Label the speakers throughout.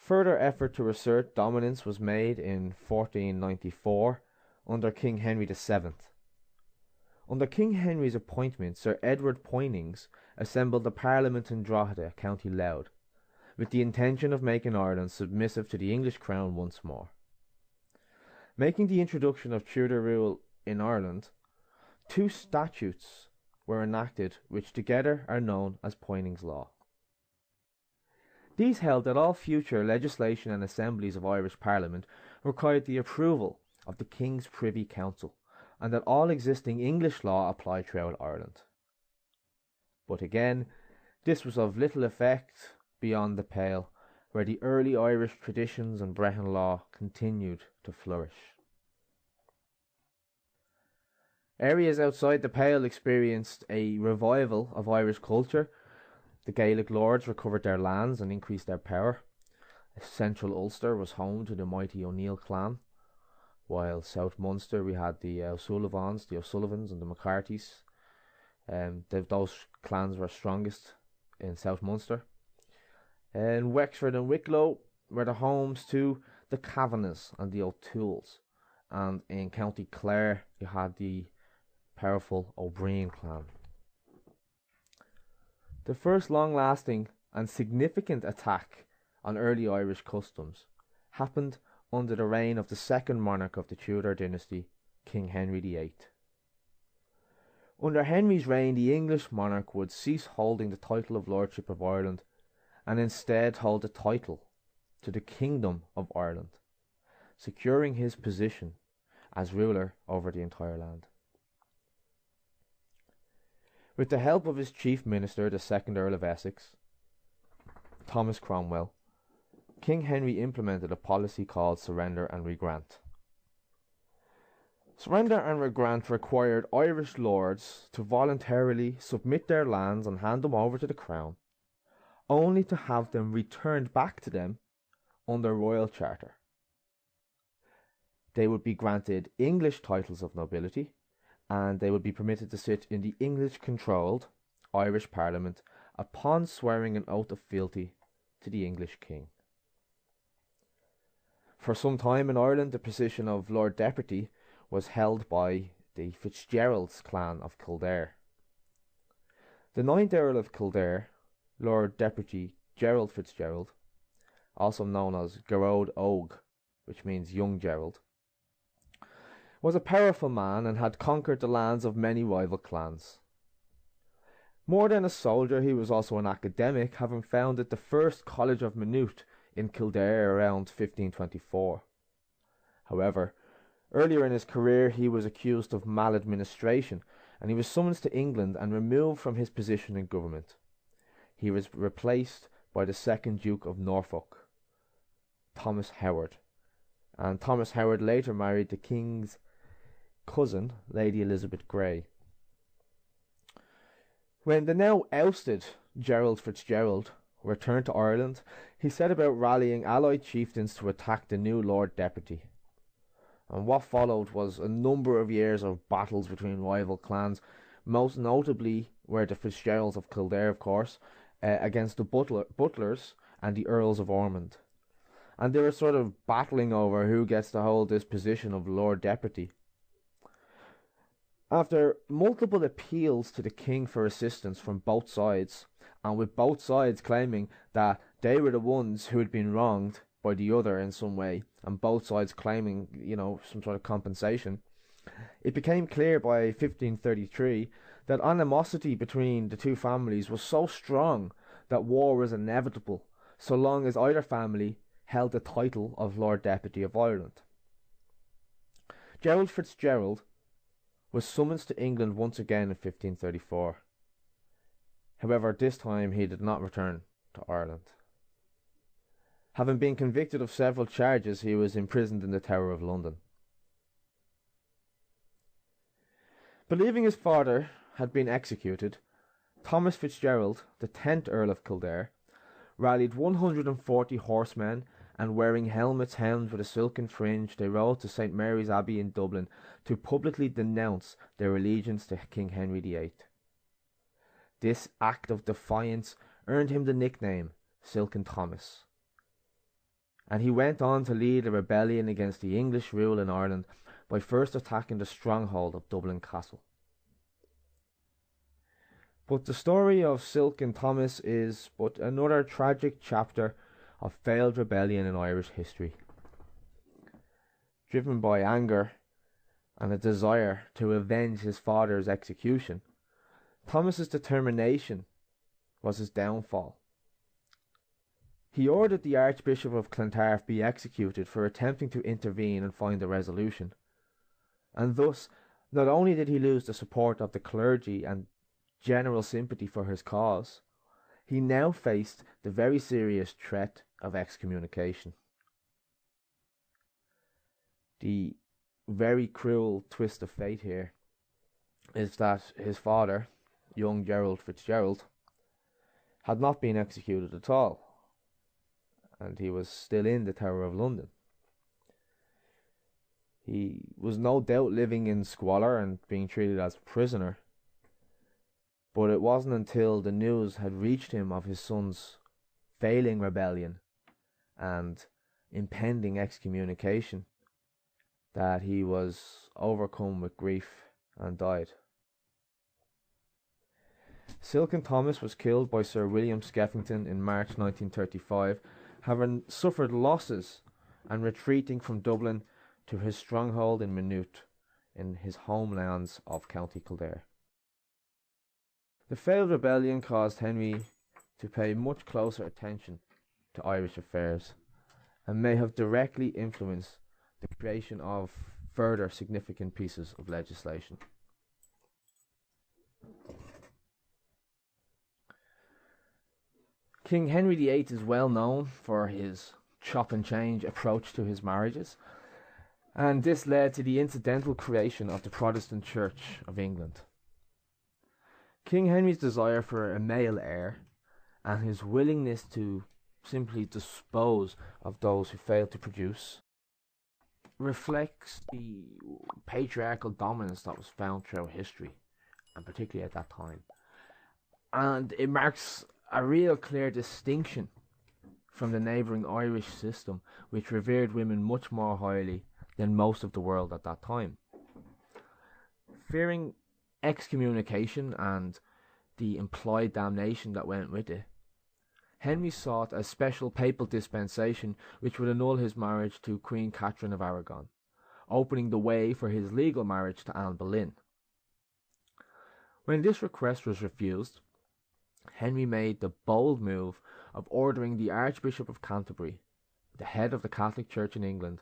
Speaker 1: further effort to assert dominance was made in 1494 under King Henry VII. Under King Henry's appointment, Sir Edward Poynings assembled the Parliament in Drogheda, County Louth, with the intention of making Ireland submissive to the English crown once more. Making the introduction of Tudor rule in Ireland, two statutes were enacted which together are known as Poynings Law. These held that all future legislation and assemblies of Irish Parliament required the approval of the King's Privy Council, and that all existing English law applied throughout Ireland. But again, this was of little effect beyond the Pale, where the early Irish traditions and Brehon Law continued to flourish. Areas outside the Pale experienced a revival of Irish culture. The Gaelic lords recovered their lands and increased their power. Central Ulster was home to the mighty O'Neill clan, while South Munster we had the O'Sullivans, the O'Sullivans and the McCarthys. Those clans were strongest in South Munster. And Wexford and Wicklow were the homes to the Kavanaghs and the O'Tooles. And in County Clare you had the powerful O'Brien clan. The first long-lasting and significant attack on early Irish customs happened under the reign of the second monarch of the Tudor dynasty, King Henry VIII. Under Henry's reign, the English monarch would cease holding the title of Lordship of Ireland and instead hold the title to the Kingdom of Ireland, securing his position as ruler over the entire land. With the help of his chief minister, the second Earl of Essex, Thomas Cromwell, King Henry implemented a policy called surrender and regrant. Surrender and regrant required Irish lords to voluntarily submit their lands and hand them over to the crown, only to have them returned back to them under royal charter. They would be granted English titles of nobility, and they would be permitted to sit in the English-controlled Irish Parliament upon swearing an oath of fealty to the English king. For some time in Ireland, the position of Lord Deputy was held by the Fitzgerald's clan of Kildare. The 9th Earl of Kildare, Lord Deputy Gerald Fitzgerald, also known as Gearóid Óg, which means young Gerald, was a powerful man and had conquered the lands of many rival clans. More than a soldier, he was also an academic, having founded the first College of Maynooth in Kildare around 1524. However, earlier in his career he was accused of maladministration, and he was summoned to England and removed from his position in government. He was replaced by the second Duke of Norfolk, Thomas Howard, and Thomas Howard later married the King's cousin, Lady Elizabeth Grey. When the now ousted Gerald Fitzgerald returned to Ireland, he set about rallying allied chieftains to attack the new Lord Deputy. And what followed was a number of years of battles between rival clans, most notably were the Fitzgeralds of Kildare, of course, against the Butlers and the Earls of Ormond. And they were sort of battling over who gets to hold this position of Lord Deputy. After multiple appeals to the king for assistance from both sides, and with both sides claiming that they were the ones who had been wronged by the other in some way, and both sides claiming, some sort of compensation, it became clear by 1533 that animosity between the two families was so strong that war was inevitable, so long as either family held the title of Lord Deputy of Ireland. Gerald Fitzgerald was summoned to England once again in 1534. However, this time he did not return to Ireland. Having been convicted of several charges, he was imprisoned in the Tower of London. Believing his father had been executed, Thomas Fitzgerald, the 10th Earl of Kildare, rallied 140 horsemen, and wearing helmets hemmed with a silken fringe, they rode to St. Mary's Abbey in Dublin to publicly denounce their allegiance to King Henry VIII. This act of defiance earned him the nickname Silken Thomas. and he went on to lead a rebellion against the English rule in Ireland by first attacking the stronghold of Dublin Castle. But the story of Silken Thomas is but another tragic chapter of failed rebellion in Irish history. Driven by anger and a desire to avenge his father's execution, Thomas's determination was his downfall. He ordered the Archbishop of Clontarf be executed for attempting to intervene and find a resolution, and thus not only did he lose the support of the clergy and general sympathy for his cause, he now faced the very serious threat of excommunication. The very cruel twist of fate here is that his father, young Gerald Fitzgerald, had not been executed at all, and he was still in the Tower of London. He was no doubt living in squalor and being treated as a prisoner, but it wasn't until the news had reached him of his son's failing rebellion and impending excommunication that he was overcome with grief and died. Silken Thomas was killed by Sir William Skeffington in March 1935, having suffered losses and retreating from Dublin to his stronghold in Maynooth in his homelands of County Kildare. The failed rebellion caused Henry to pay much closer attention to Irish affairs and may have directly influenced the creation of further significant pieces of legislation. King Henry VIII is well known for his chop and change approach to his marriages, and this led to the incidental creation of the Protestant Church of England. King Henry's desire for a male heir and his willingness to simply dispose of those who failed to produce reflects the patriarchal dominance that was found throughout history, and particularly at that time. And it marks a real clear distinction from the neighbouring Irish system, which revered women much more highly than most of the world at that time. Fearing excommunication and the implied damnation that went with it, Henry sought a special papal dispensation which would annul his marriage to Queen Catherine of Aragon, opening the way for his legal marriage to Anne Boleyn. When this request was refused, Henry made the bold move of ordering the Archbishop of Canterbury, the head of the Catholic Church in England,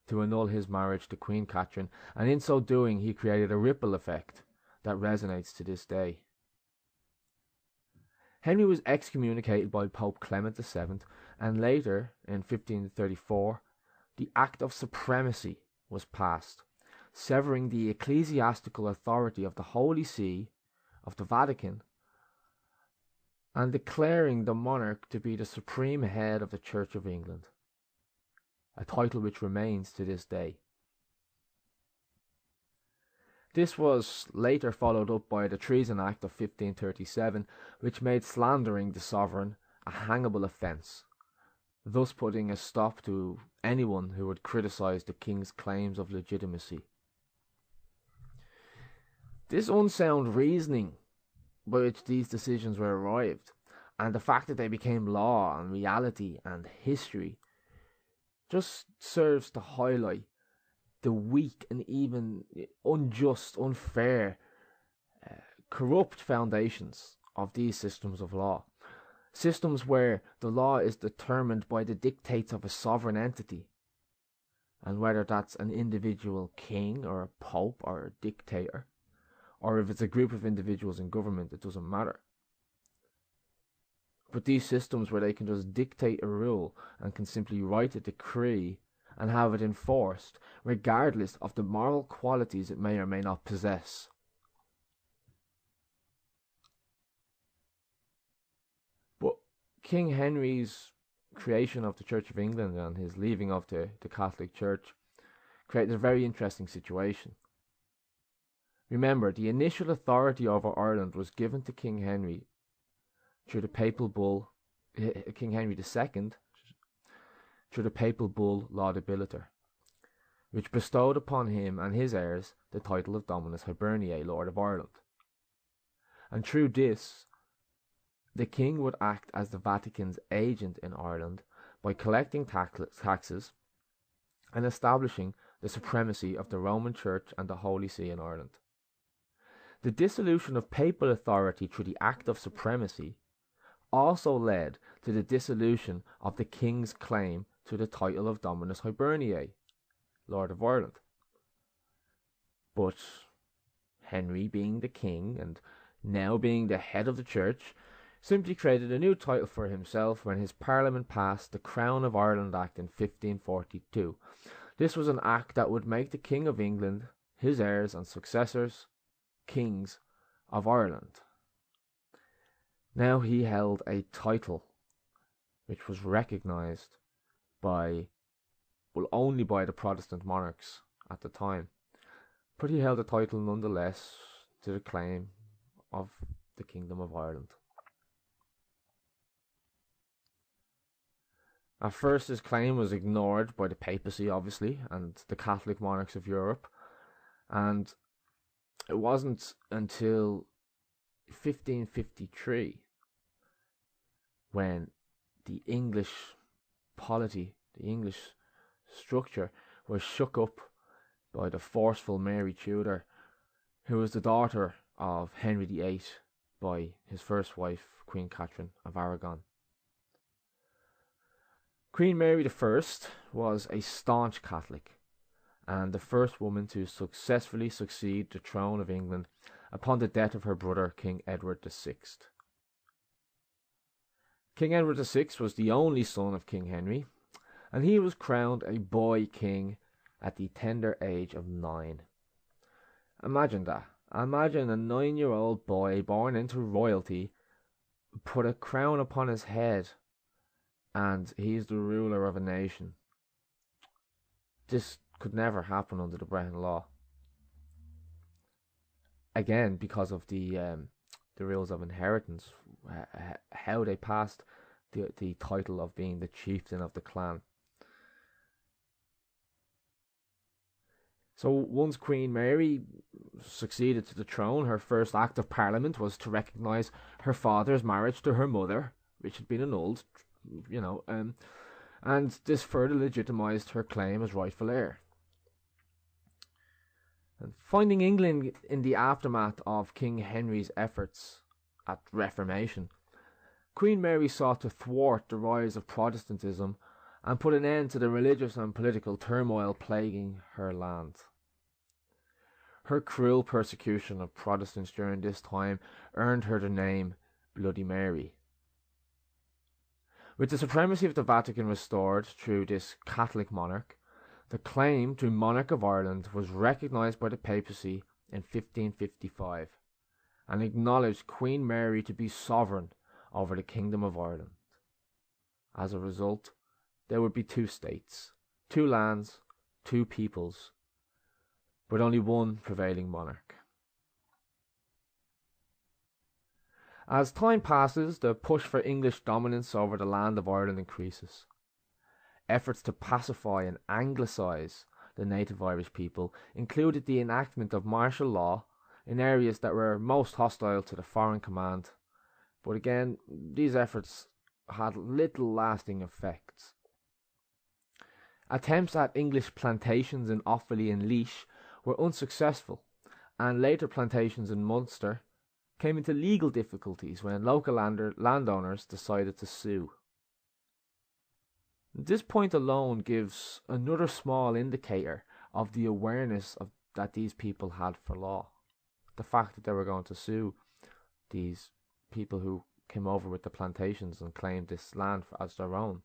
Speaker 1: to annul his marriage to Queen Catherine, and in so doing he created a ripple effect that resonates to this day. Henry was excommunicated by Pope Clement VII, and later, in 1534, the Act of Supremacy was passed, severing the ecclesiastical authority of the Holy See, of the Vatican, and declaring the monarch to be the supreme head of the Church of England, a title which remains to this day. This was later followed up by the Treason Act of 1537, which made slandering the sovereign a hangable offence, thus putting a stop to anyone who would criticise the king's claims of legitimacy. This unsound reasoning by which these decisions were arrived, and the fact that they became law and reality and history, just serves to highlight the weak and even unjust, unfair, corrupt foundations of these systems of law. Systems where the law is determined by the dictates of a sovereign entity, and whether that's an individual king or a pope or a dictator, or if it's a group of individuals in government, it doesn't matter. But these systems where they can just dictate a rule and can simply write a decree and have it enforced, regardless of the moral qualities it may or may not possess. But King Henry's creation of the Church of England and his leaving of the Catholic Church created a very interesting situation. Remember, the initial authority over Ireland was given to King Henry through the papal bull, King Henry II, through the papal bull Laudabiliter, which bestowed upon him and his heirs the title of Dominus Hiberniae, Lord of Ireland. And through this, the king would act as the Vatican's agent in Ireland by collecting taxes and establishing the supremacy of the Roman Church and the Holy See in Ireland. The dissolution of papal authority through the Act of Supremacy also led to the dissolution of the king's claim to the title of Dominus Hiberniae, Lord of Ireland. But Henry, being the king and now being the head of the church, simply created a new title for himself when his parliament passed the Crown of Ireland Act in 1542. This was an act that would make the King of England, his heirs and successors, kings of Ireland. Now he held a title which was recognised only by the Protestant monarchs at the time. But he held a title nonetheless to the claim of the Kingdom of Ireland. At first, his claim was ignored by the papacy, obviously, and the Catholic monarchs of Europe. And it wasn't until 1553 when the English polity, the English structure, was shook up by the forceful Mary Tudor, who was the daughter of Henry VIII by his first wife, Queen Catherine of Aragon. Queen Mary I was a staunch Catholic and the first woman to successfully succeed the throne of England upon the death of her brother, King Edward VI. King Edward VI was the only son of King Henry, and he was crowned a boy king at the tender age of 9. Imagine that. Imagine a 9-year-old boy born into royalty, put a crown upon his head, and he's the ruler of a nation. This could never happen under the Brehon Law. Again, because of the rules of inheritance, how they passed the title of being the chieftain of the clan. So once Queen Mary succeeded to the throne, her first act of parliament was to recognise her father's marriage to her mother, which had been annulled, and this further legitimised her claim as rightful heir. And finding England in the aftermath of King Henry's efforts at Reformation, Queen Mary sought to thwart the rise of Protestantism and put an end to the religious and political turmoil plaguing her land. Her cruel persecution of Protestants during this time earned her the name Bloody Mary. With the supremacy of the Vatican restored through this Catholic monarch, the claim to Monarch of Ireland was recognised by the papacy in 1555 and acknowledged Queen Mary to be sovereign over the Kingdom of Ireland. As a result, there would be 2 states, 2 lands, 2 peoples, but only one prevailing monarch. As time passes, the push for English dominance over the land of Ireland increases. Efforts to pacify and anglicise the native Irish people included the enactment of martial law in areas that were most hostile to the foreign command, but again, these efforts had little lasting effects. Attempts at English plantations in Offaly and Laois were unsuccessful, and later plantations in Munster came into legal difficulties when local landowners decided to sue. This point alone gives another small indicator of the awareness that these people had for law. The fact that they were going to sue these people who came over with the plantations and claimed this land as their own.